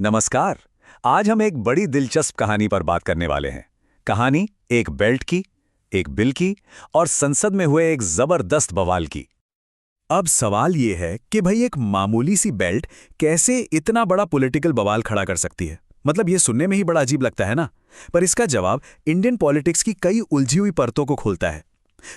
नमस्कार। आज हम एक बड़ी दिलचस्प कहानी पर बात करने वाले हैं। कहानी एक बेल्ट की, एक बिल की और संसद में हुए एक जबरदस्त बवाल की। अब सवाल ये है कि भाई एक मामूली सी बेल्ट कैसे इतना बड़ा पॉलिटिकल बवाल खड़ा कर सकती है। मतलब ये सुनने में ही बड़ा अजीब लगता है ना। पर इसका जवाब इंडियन पॉलिटिक्स की कई उलझी हुई परतों को खोलता है।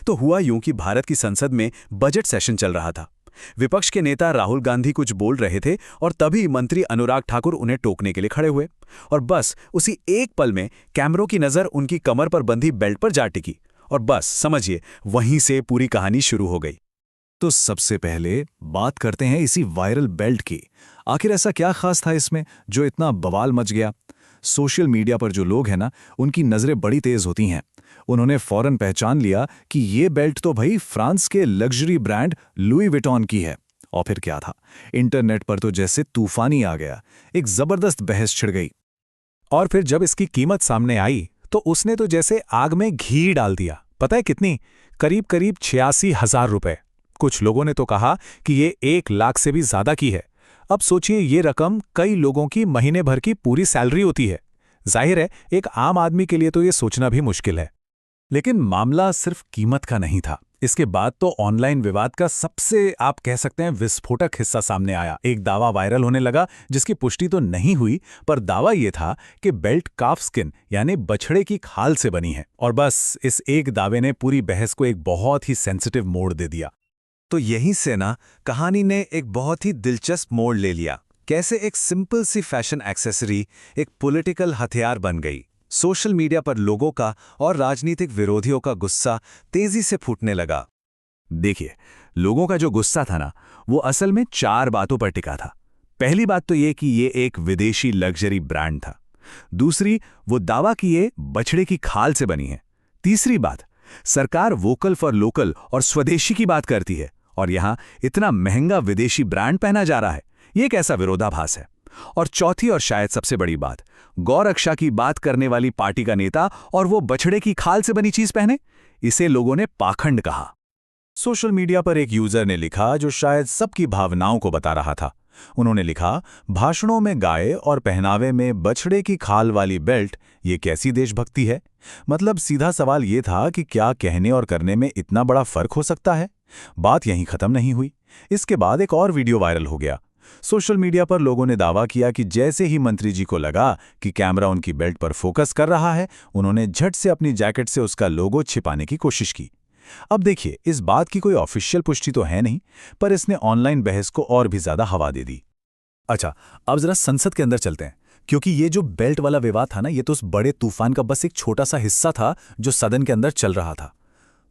तो हुआ यूं कि भारत की संसद में बजट सेशन चल रहा था। विपक्ष के नेता राहुल गांधी कुछ बोल रहे थे और तभी मंत्री अनुराग ठाकुर उन्हें टोकने के लिए खड़े हुए। और बस उसी एक पल में कैमरों की नजर उनकी कमर पर बंधी बेल्ट पर जा टिकी और बस समझिए वहीं से पूरी कहानी शुरू हो गई। तो सबसे पहले बात करते हैं इसी वायरल बेल्ट की। आखिर ऐसा क्या खास था इसमें जो इतना बवाल मच गया? सोशल मीडिया पर जो लोग हैं ना, उनकी नजरें बड़ी तेज होती हैं। उन्होंने फौरन पहचान लिया कि ये बेल्ट तो भाई फ्रांस के लग्जरी ब्रांड लुई विटॉन की है। और फिर क्या था, इंटरनेट पर तो जैसे तूफान ही आ गया। एक जबरदस्त बहस छिड़ गई। और फिर जब इसकी कीमत सामने आई तो उसने तो जैसे आग में घी डाल दिया। पता है कितनी? करीब करीब 86,000 रुपए। कुछ लोगों ने तो कहा कि ये 1 लाख से भी ज्यादा की है। अब सोचिए, ये रकम कई लोगों की महीने भर की पूरी सैलरी होती है। जाहिर है एक आम आदमी के लिए तो ये सोचना भी मुश्किल है। लेकिन मामला सिर्फ कीमत का नहीं था। इसके बाद तो ऑनलाइन विवाद का सबसे, आप कह सकते हैं, विस्फोटक हिस्सा सामने आया। एक दावा वायरल होने लगा जिसकी पुष्टि तो नहीं हुई, पर दावा यह था कि बेल्ट काफ स्किन यानी बछड़े की खाल से बनी है। और बस इस एक दावे ने पूरी बहस को एक बहुत ही सेंसिटिव मोड़ दे दिया। तो यहीं से ना कहानी ने एक बहुत ही दिलचस्प मोड़ ले लिया। कैसे एक सिंपल सी फैशन एक्सेसरी एक पॉलिटिकल हथियार बन गई। सोशल मीडिया पर लोगों का और राजनीतिक विरोधियों का गुस्सा तेजी से फूटने लगा। देखिए, लोगों का जो गुस्सा था ना, वो असल में 4 बातों पर टिका था। पहली बात तो ये कि ये एक विदेशी लग्जरी ब्रांड था। दूसरी, वो दावा कि ये बछड़े की खाल से बनी है। तीसरी बात, सरकार वोकल फॉर लोकल और स्वदेशी की बात करती है और यहां इतना महंगा विदेशी ब्रांड पहना जा रहा है। ये एक ऐसा विरोधाभास है। और चौथी और शायद सबसे बड़ी बात, गौरक्षा की बात करने वाली पार्टी का नेता और वो बछड़े की खाल से बनी चीज पहने, इसे लोगों ने पाखंड कहा। सोशल मीडिया पर एक यूजर ने लिखा जो शायद सबकी भावनाओं को बता रहा था। उन्होंने लिखा, भाषणों में गाय और पहनावे में बछड़े की खाल वाली बेल्ट, ये कैसी देशभक्ति है? मतलब सीधा सवाल ये था कि क्या कहने और करने में इतना बड़ा फर्क हो सकता है? बात यहीं खत्म नहीं हुई। इसके बाद एक और वीडियो वायरल हो गया। सोशल मीडिया पर लोगों ने दावा किया कि जैसे ही मंत्री जी को लगा कि कैमरा उनकी बेल्ट पर फोकस कर रहा है, उन्होंने झट से अपनी जैकेट से उसका लोगो छिपाने की कोशिश की। अब देखिए, इस बात की कोई ऑफिशियल पुष्टि तो है नहीं, पर इसने ऑनलाइन बहस को और भी ज्यादा हवा दे दी। अच्छा, अब जरा संसद के अंदर चलते हैं, क्योंकि ये जो बेल्ट वाला विवाद था ना, ये तो उस बड़े तूफान का बस एक छोटा सा हिस्सा था जो सदन के अंदर चल रहा था।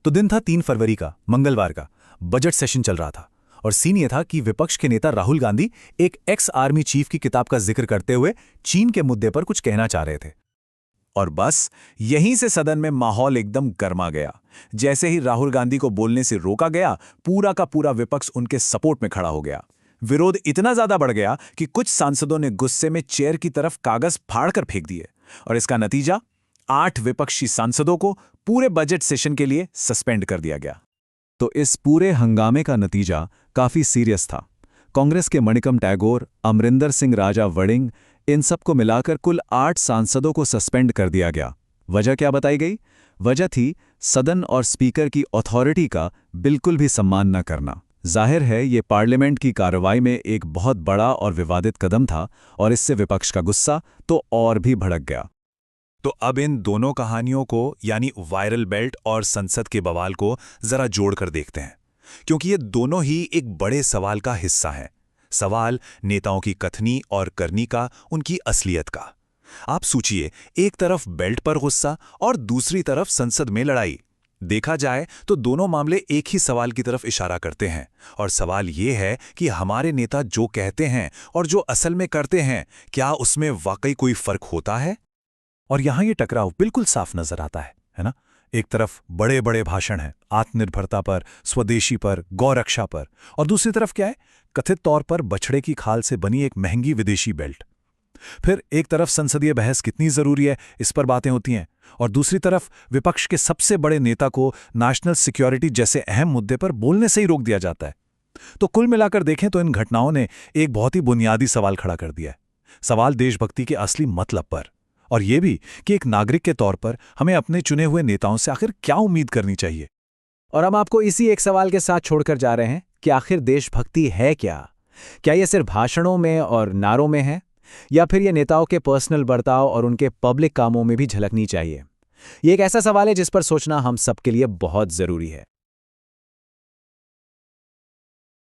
तो दिन था 3 फरवरी का, मंगलवार का। बजट सेशन चल रहा था और सीन ये था कि विपक्ष के नेता राहुल गांधी एक एक्स आर्मी चीफ की किताब का जिक्र करते हुए चीन के मुद्दे पर कुछ कहना चाह रहे थे। और बस यहीं से सदन में माहौल एकदम गर्मा गया। जैसे ही राहुल गांधी को बोलने से रोका गया, पूरा का पूरा विपक्ष उनके सपोर्ट में खड़ा हो गया। विरोध इतना ज्यादा बढ़ गया कि कुछ सांसदों ने गुस्से में चेयर की तरफ कागज फाड़कर फेंक दिए और इसका नतीजा 8 विपक्षी सांसदों को पूरे बजट सेशन के लिए सस्पेंड कर दिया गया। तो इस पूरे हंगामे का नतीजा काफी सीरियस था। कांग्रेस के मणिकम टैगोर, अमरिंदर सिंह राजा वड़िंग, इन सबको मिलाकर कुल 8 सांसदों को सस्पेंड कर दिया गया। वजह क्या बताई गई? वजह थी सदन और स्पीकर की अथॉरिटी का बिल्कुल भी सम्मान न करना। जाहिर है ये पार्लियामेंट की कार्रवाई में एक बहुत बड़ा और विवादित कदम था और इससे विपक्ष का गुस्सा तो और भी भड़क गया। तो अब इन दोनों कहानियों को, यानी वायरल बेल्ट और संसद के बवाल को जरा जोड़कर देखते हैं, क्योंकि ये दोनों ही एक बड़े सवाल का हिस्सा हैं। सवाल नेताओं की कथनी और करनी का, उनकी असलियत का। आप सोचिए, एक तरफ बेल्ट पर गुस्सा और दूसरी तरफ संसद में लड़ाई। देखा जाए तो दोनों मामले एक ही सवाल की तरफ इशारा करते हैं और सवाल ये है कि हमारे नेता जो कहते हैं और जो असल में करते हैं, क्या उसमें वाकई कोई फर्क होता है? और यहां ये टकराव बिल्कुल साफ नजर आता है ना? एक तरफ बड़े बड़े भाषण हैं आत्मनिर्भरता पर, स्वदेशी पर, गौरक्षा पर, और दूसरी तरफ क्या है? कथित तौर पर बछड़े की खाल से बनी एक महंगी विदेशी बेल्ट। फिर एक तरफ संसदीय बहस कितनी जरूरी है, इस पर बातें होती हैं, और दूसरी तरफ विपक्ष के सबसे बड़े नेता को नेशनल सिक्योरिटी जैसे अहम मुद्दे पर बोलने से ही रोक दिया जाता है। तो कुल मिलाकर देखें तो इन घटनाओं ने एक बहुत ही बुनियादी सवाल खड़ा कर दिया है सवाल देशभक्ति के असली मतलब पर, और ये भी कि एक नागरिक के तौर पर हमें अपने चुने हुए नेताओं से आखिर क्या उम्मीद करनी चाहिए। और हम आपको इसी एक सवाल के साथ छोड़कर जा रहे हैं कि आखिर देशभक्ति है क्या? क्या ये सिर्फ भाषणों में और नारों में है, या फिर ये नेताओं के पर्सनल बर्ताव और उनके पब्लिक कामों में भी झलकनी चाहिए? ये एक ऐसा सवाल है जिस पर सोचना हम सबके लिए बहुत जरूरी है।